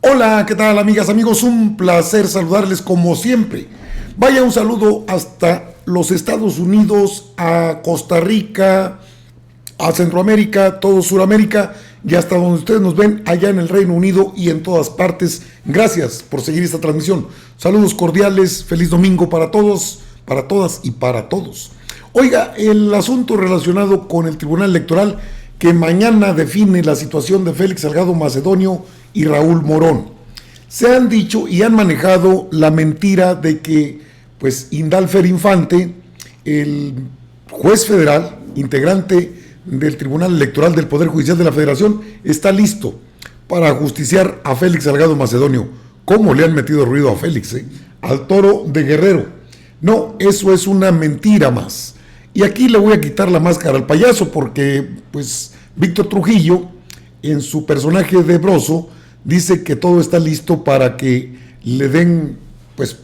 Hola, ¿qué tal, amigas, amigos? Un placer saludarles como siempre. Vaya un saludo hasta los Estados Unidos, a Costa Rica, a Centroamérica, todo Sudamérica y hasta donde ustedes nos ven, allá en el Reino Unido y en todas partes. Gracias por seguir esta transmisión. Saludos cordiales, feliz domingo para todos, para todas y para todos. Oiga, el asunto relacionado con el Tribunal Electoral que mañana define la situación de Félix Salgado Macedonio y Raúl Morón. Se han dicho y han manejado la mentira de que, pues, Indalfer Infante, el juez federal, integrante del Tribunal Electoral del Poder Judicial de la Federación, está listo para ajusticiar a Félix Salgado Macedonio. ¿Cómo le han metido ruido a Félix, al toro de Guerrero? No, eso es una mentira más. Y aquí le voy a quitar la máscara al payaso porque, pues, Víctor Trujillo, en su personaje de Broso, dice que todo está listo para que le den, pues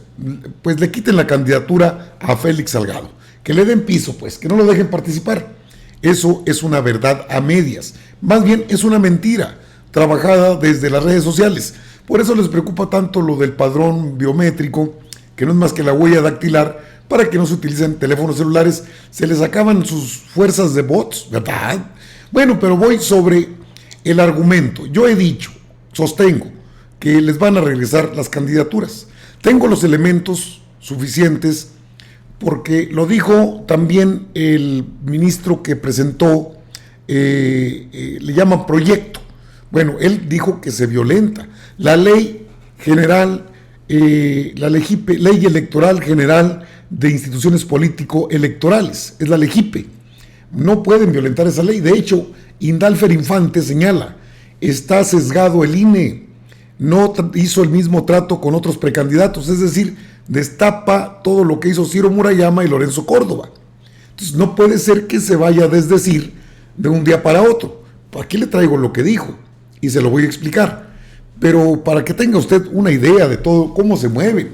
le quiten la candidatura a Félix Salgado, que le den piso, pues, que no lo dejen participar. Eso es una verdad a medias, más bien es una mentira trabajada desde las redes sociales. Por eso les preocupa tanto lo del padrón biométrico, que no es más que la huella dactilar, para que no se utilicen teléfonos celulares. Se les acaban sus fuerzas de bots, ¿verdad? Bueno, pero voy sobre el argumento. Yo he dicho, sostengo, que les van a regresar las candidaturas. Tengo los elementos suficientes porque lo dijo también el ministro que presentó, le llaman proyecto. Bueno, él dijo que se violenta la ley general, la ley electoral general de instituciones político-electorales, es la LEGIPE. No pueden violentar esa ley. De hecho, Indalfer Infante señala, está sesgado el INE, no hizo el mismo trato con otros precandidatos, es decir, destapa todo lo que hizo Ciro Murayama y Lorenzo Córdoba. Entonces no puede ser que se vaya a desdecir de un día para otro. Aquí le traigo lo que dijo y se lo voy a explicar, pero para que tenga usted una idea de todo, cómo se mueven,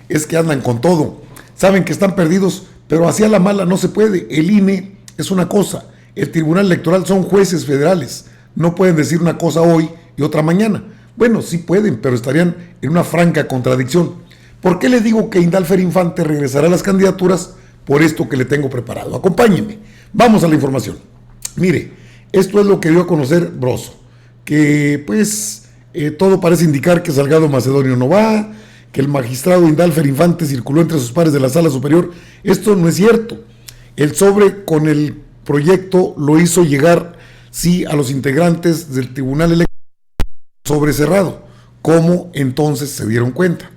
es que andan con todo, saben que están perdidos, pero hacia la mala no se puede. El INE es una cosa, el Tribunal Electoral son jueces federales, no pueden decir una cosa hoy y otra mañana. Bueno, sí pueden, pero estarían en una franca contradicción. ¿Por qué le digo que Indalfer Infante regresará a las candidaturas? Por esto que le tengo preparado. Acompáñenme, vamos a la información. Mire, esto es lo que dio a conocer Broso, que pues todo parece indicar que Salgado Macedonio no va, que el magistrado Indalfer Infante circuló entre sus pares de la sala superior. Esto no es cierto. El sobre con el proyecto lo hizo llegar, sí, a los integrantes del Tribunal Electoral sobre cerrado. ¿Cómo entonces se dieron cuenta?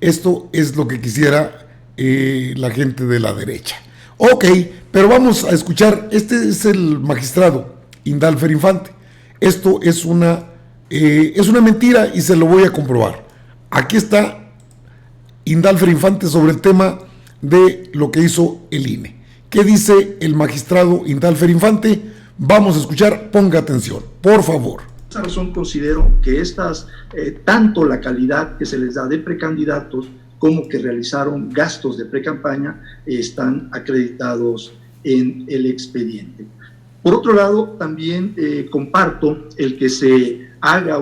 Esto es lo que quisiera la gente de la derecha. Ok, pero vamos a escuchar. Este es el magistrado Indalfer Infante. Esto es una mentira y se lo voy a comprobar. Aquí está Indalfer Infante sobre el tema de lo que hizo el INE. ¿Qué dice el magistrado Indalfer Infante? Vamos a escuchar, ponga atención, por favor. Por esa razón considero que tanto la calidad que se les da de precandidatos como que realizaron gastos de precampaña están acreditados en el expediente. Por otro lado, también comparto el que se haga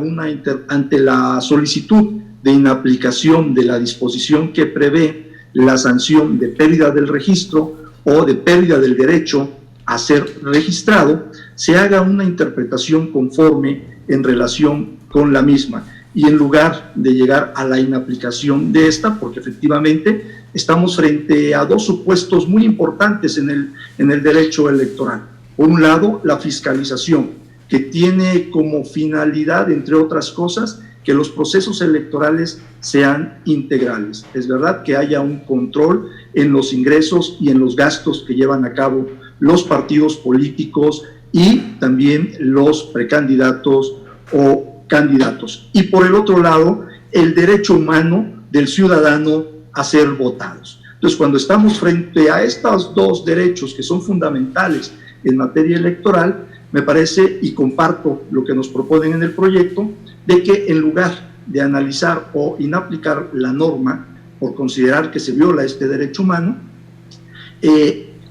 ante la solicitud de inaplicación de la disposición que prevé la sanción de pérdida del registro o de pérdida del derecho a ser registrado, se haga una interpretación conforme en relación con la misma, y en lugar de llegar a la inaplicación de esta, porque efectivamente estamos frente a dos supuestos muy importantes en el derecho electoral. Por un lado, la fiscalización, que tiene como finalidad, entre otras cosas, que los procesos electorales sean integrales. Es verdad que haya un control en los ingresos y en los gastos que llevan a cabo los partidos políticos y también los precandidatos o candidatos. Y por el otro lado, el derecho humano del ciudadano a ser votados. Entonces, cuando estamos frente a estos dos derechos que son fundamentales en materia electoral, me parece, y comparto lo que nos proponen en el proyecto, de que en lugar de analizar o inaplicar la norma por considerar que se viola este derecho humano,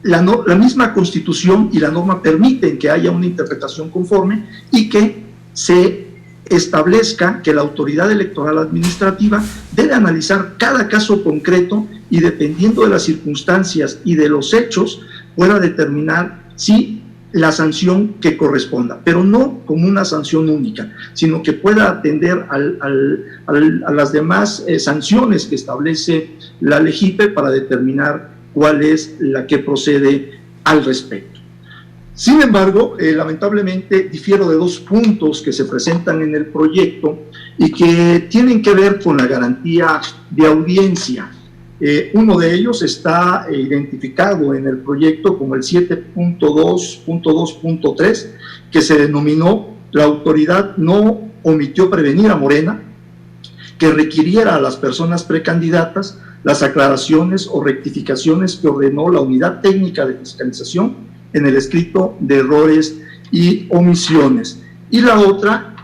la misma Constitución y la norma permiten que haya una interpretación conforme y que se establezca que la autoridad electoral administrativa debe analizar cada caso concreto y, dependiendo de las circunstancias y de los hechos, pueda determinar si la sanción que corresponda, pero no como una sanción única, sino que pueda atender a las demás sanciones que establece la LEGIPE para determinar cuál es la que procede al respecto. Sin embargo, lamentablemente difiero de dos puntos que se presentan en el proyecto y que tienen que ver con la garantía de audiencia. Uno de ellos está identificado en el proyecto como el 7.2.2.3, que se denominó: la autoridad no omitió prevenir a Morena que requiriera a las personas precandidatas las aclaraciones o rectificaciones que ordenó la Unidad Técnica de Fiscalización en el escrito de errores y omisiones. Y la otra,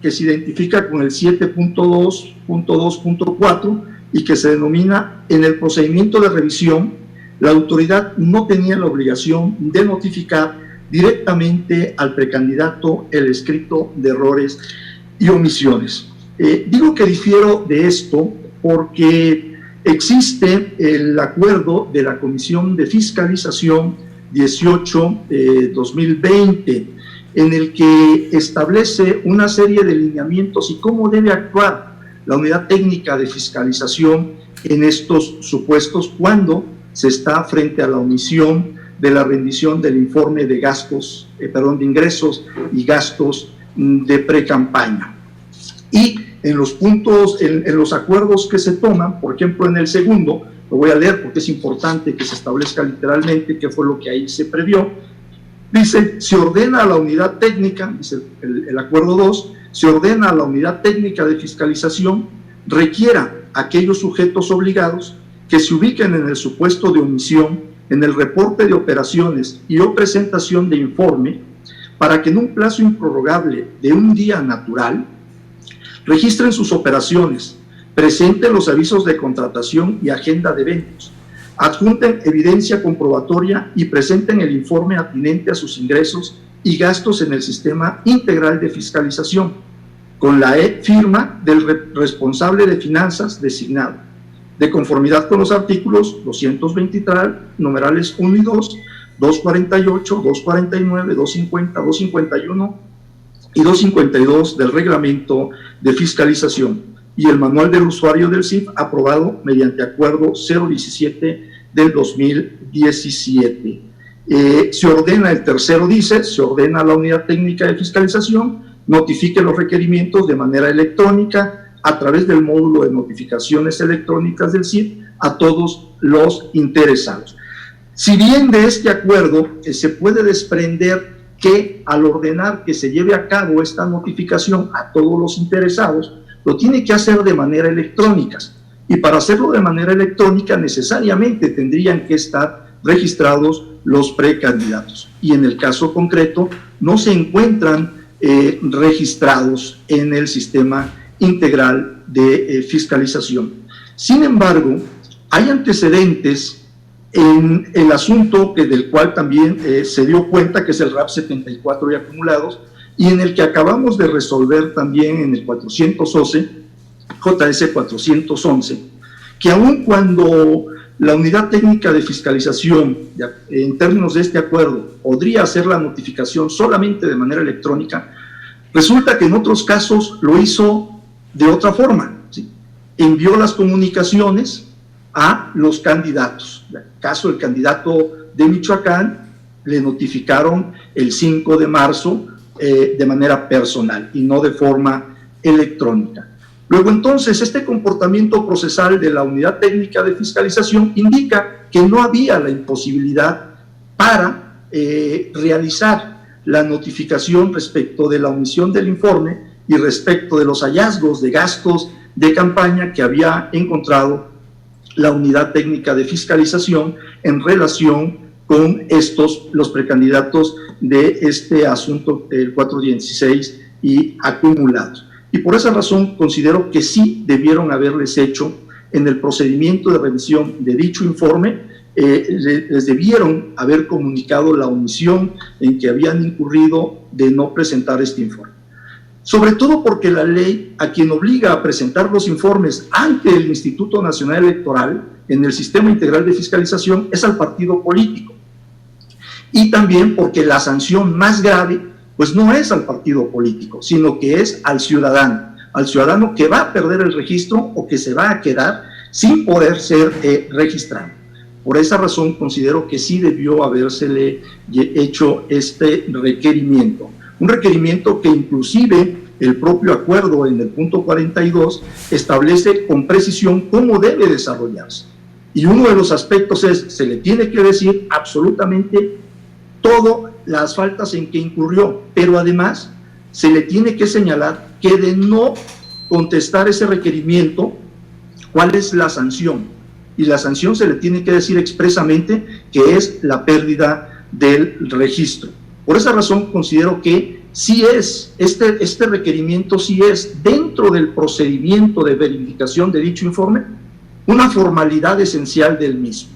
que se identifica con el 7.2.2.4 y que se denomina: en el procedimiento de revisión, la autoridad no tenía la obligación de notificar directamente al precandidato el escrito de errores y omisiones. Digo que difiero de esto porque existe el acuerdo de la Comisión de Fiscalización 18-2020, en el que establece una serie de lineamientos y cómo debe actuar la Unidad Técnica de Fiscalización en estos supuestos cuando se está frente a la omisión de la rendición del informe de gastos, de ingresos y gastos de precampaña. Y en los puntos, en los acuerdos que se toman, por ejemplo, en el segundo, lo voy a leer porque es importante que se establezca literalmente qué fue lo que ahí se previó. Dice: se ordena a la unidad técnica, dice el acuerdo 2, se ordena a la unidad técnica de fiscalización requiera a aquellos sujetos obligados que se ubiquen en el supuesto de omisión en el reporte de operaciones y o presentación de informe, para que en un plazo improrrogable de un día natural registren sus operaciones, presenten los avisos de contratación y agenda de eventos, adjunten evidencia comprobatoria y presenten el informe atinente a sus ingresos y gastos en el sistema integral de fiscalización, con la firma del responsable de finanzas designado, de conformidad con los artículos 223, numerales 1 y 2, 248, 249, 250, 251 y 252 del Reglamento de Fiscalización, y el Manual del Usuario del CIF, aprobado mediante Acuerdo 017 del 2017. Se ordena, el tercero dice: se ordena a la Unidad Técnica de Fiscalización notifique los requerimientos de manera electrónica a través del módulo de notificaciones electrónicas del CIF a todos los interesados. Si bien de este acuerdo se puede desprender que al ordenar que se lleve a cabo esta notificación a todos los interesados, lo tiene que hacer de manera electrónica, y para hacerlo de manera electrónica necesariamente tendrían que estar registrados los precandidatos, y en el caso concreto no se encuentran registrados en el sistema integral de fiscalización. Sin embargo, hay antecedentes en el asunto del cual también se dio cuenta, que es el RAP 74 y acumulados, y en el que acabamos de resolver también en el 411, JS 411, que aun cuando la Unidad Técnica de Fiscalización, en términos de este acuerdo, podría hacer la notificación solamente de manera electrónica, resulta que en otros casos lo hizo de otra forma, ¿sí? Envió las comunicaciones a los candidatos. En el caso del candidato de Michoacán, le notificaron el 5 de marzo de manera personal y no de forma electrónica. Luego, entonces, este comportamiento procesal de la Unidad Técnica de Fiscalización indica que no había la imposibilidad para realizar la notificación respecto de la omisión del informe y respecto de los hallazgos de gastos de campaña que había encontrado la Unidad Técnica de Fiscalización en relación con los precandidatos de este asunto, el 416 y acumulados. Y por esa razón considero que sí debieron haberles hecho en el procedimiento de revisión de dicho informe, les debieron haber comunicado la omisión en que habían incurrido de no presentar este informe. sobre todo porque la ley a quien obliga a presentar los informes ante el Instituto Nacional Electoral en el Sistema Integral de Fiscalización es al partido político. Y también porque la sanción más grave pues no es al partido político, sino que es al ciudadano que va a perder el registro o que se va a quedar sin poder ser registrado. Por esa razón considero que sí debió habérsele hecho este requerimiento. Un requerimiento que inclusive el propio acuerdo en el punto 42 establece con precisión cómo debe desarrollarse. Y uno de los aspectos es, se le tiene que decir absolutamente todas las faltas en que incurrió, pero además se le tiene que señalar que de no contestar ese requerimiento, ¿cuál es la sanción? Y la sanción se le tiene que decir expresamente que es la pérdida del registro. Por esa razón considero que sí es, este requerimiento sí es, dentro del procedimiento de verificación de dicho informe, una formalidad esencial del mismo.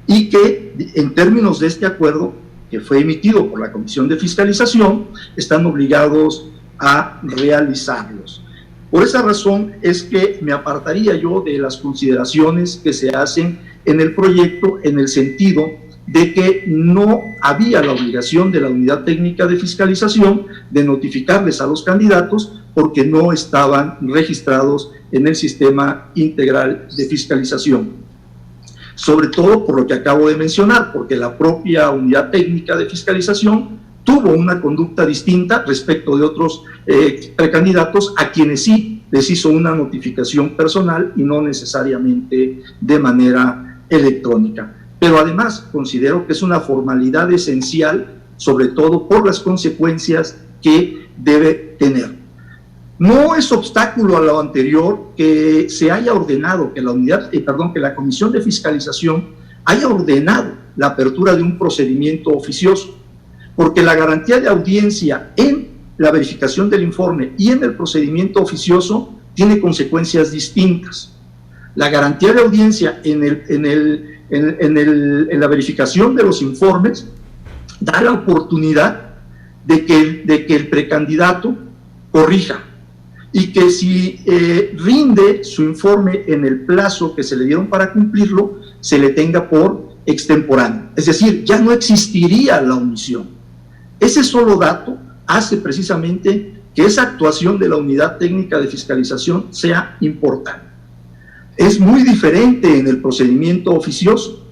Y que en términos de este acuerdo, que fue emitido por la Comisión de Fiscalización, están obligados a realizarlos. Por esa razón es que me apartaría yo de las consideraciones que se hacen en el proyecto, en el sentido de que no había la obligación de la Unidad Técnica de Fiscalización de notificarles a los candidatos porque no estaban registrados en el Sistema Integral de Fiscalización. Sobre todo por lo que acabo de mencionar, porque la propia Unidad Técnica de Fiscalización tuvo una conducta distinta respecto de otros precandidatos a quienes sí les hizo una notificación personal y no necesariamente de manera electrónica. Pero además considero que es una formalidad esencial, sobre todo por las consecuencias que debe tener. No es obstáculo a lo anterior que se haya ordenado, que la Comisión de Fiscalización haya ordenado la apertura de un procedimiento oficioso, porque la garantía de audiencia en la verificación del informe y en el procedimiento oficioso tiene consecuencias distintas. La garantía de audiencia en la verificación de los informes da la oportunidad de que el precandidato corrija y que si rinde su informe en el plazo que se le dieron para cumplirlo, se le tenga por extemporáneo. Es decir, ya no existiría la omisión. Ese solo dato hace precisamente que esa actuación de la Unidad Técnica de Fiscalización sea importante. Es muy diferente en el procedimiento oficioso.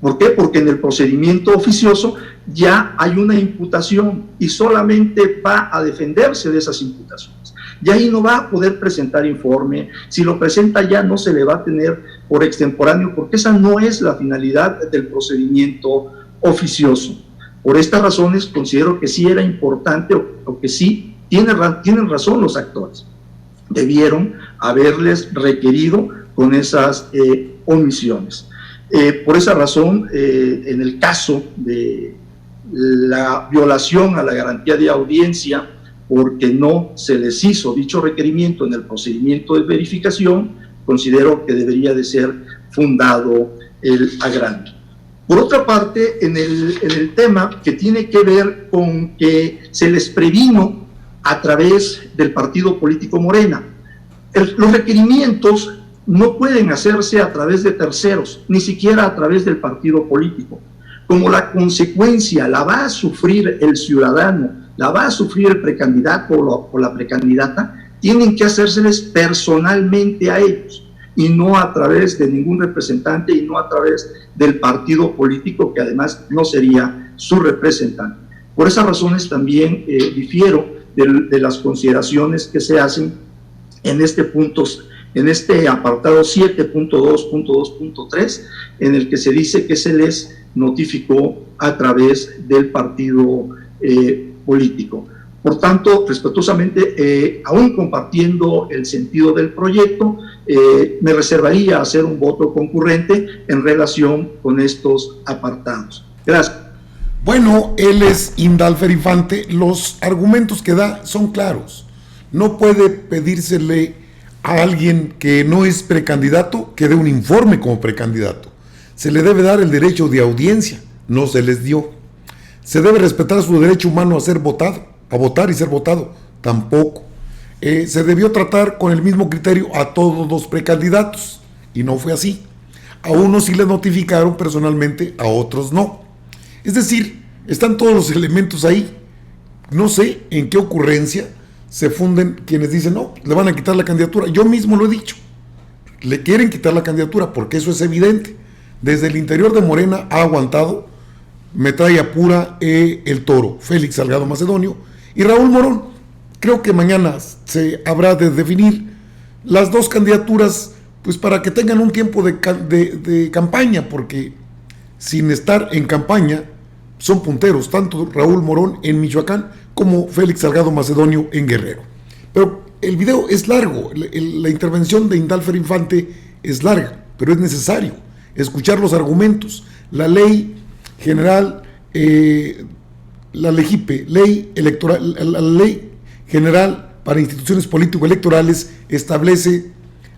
¿Por qué? Porque en el procedimiento oficioso ya hay una imputación y solamente va a defenderse de esas imputaciones. Y ahí no va a poder presentar informe. Si lo presenta ya no se le va a tener por extemporáneo, porque esa no es la finalidad del procedimiento oficioso. Por estas razones considero que sí era importante o que sí tienen razón los actores. Debieron haberles requerido con esas omisiones. Por esa razón, en el caso de la violación a la garantía de audiencia, porque no se les hizo dicho requerimiento en el procedimiento de verificación, considero que debería de ser fundado el agravio. Por otra parte, en el tema que tiene que ver con que se les previno a través del partido político Morena, los requerimientos no pueden hacerse a través de terceros, ni siquiera a través del partido político. Como la consecuencia la va a sufrir el ciudadano, la va a sufrir el precandidato o la precandidata, tienen que hacérseles personalmente a ellos y no a través de ningún representante y no a través del partido político, que además no sería su representante. Por esas razones también difiero de las consideraciones que se hacen en este apartado 7.2.2.3, en el que se dice que se les notificó a través del partido político. Por tanto, respetuosamente, aún compartiendo el sentido del proyecto, me reservaría a hacer un voto concurrente en relación con estos apartados. Gracias. Bueno, él es Indalfer Infante. Los argumentos que da son claros. No puede pedírsele a alguien que no es precandidato que dé un informe como precandidato. Se le debe dar el derecho de audiencia, no se les dio. Se debe respetar su derecho humano a ser votado, a votar y ser votado, tampoco. Se debió tratar con el mismo criterio a todos los precandidatos, y no fue así. A unos sí les notificaron personalmente, a otros no. Es decir, están todos los elementos ahí. No sé en qué ocurrencia se funden quienes dicen, no, le van a quitar la candidatura. Yo mismo lo he dicho, le quieren quitar la candidatura porque eso es evidente. Desde el interior de Morena ha aguantado metralla pura el toro, Félix Salgado Macedonio y Raúl Morón. Creo que mañana se habrá de definir las dos candidaturas, pues para que tengan un tiempo de campaña, porque sin estar en campaña son punteros, tanto Raúl Morón en Michoacán como Félix Salgado Macedonio en Guerrero. Pero el video es largo, la intervención de Indalfer Infante es larga, pero es necesario escuchar los argumentos. La ley general, la LEGIPE, ley electoral, la ley general para instituciones político-electorales establece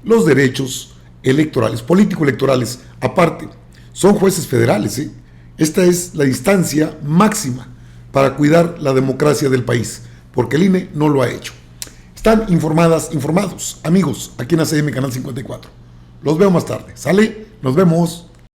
los derechos electorales, político-electorales. Aparte, son jueces federales, ¿eh? Esta es la instancia máxima para cuidar la democracia del país, porque el INE no lo ha hecho. Están informados, amigos, aquí en ACM Canal 54. Los veo más tarde. ¿Sale? Nos vemos.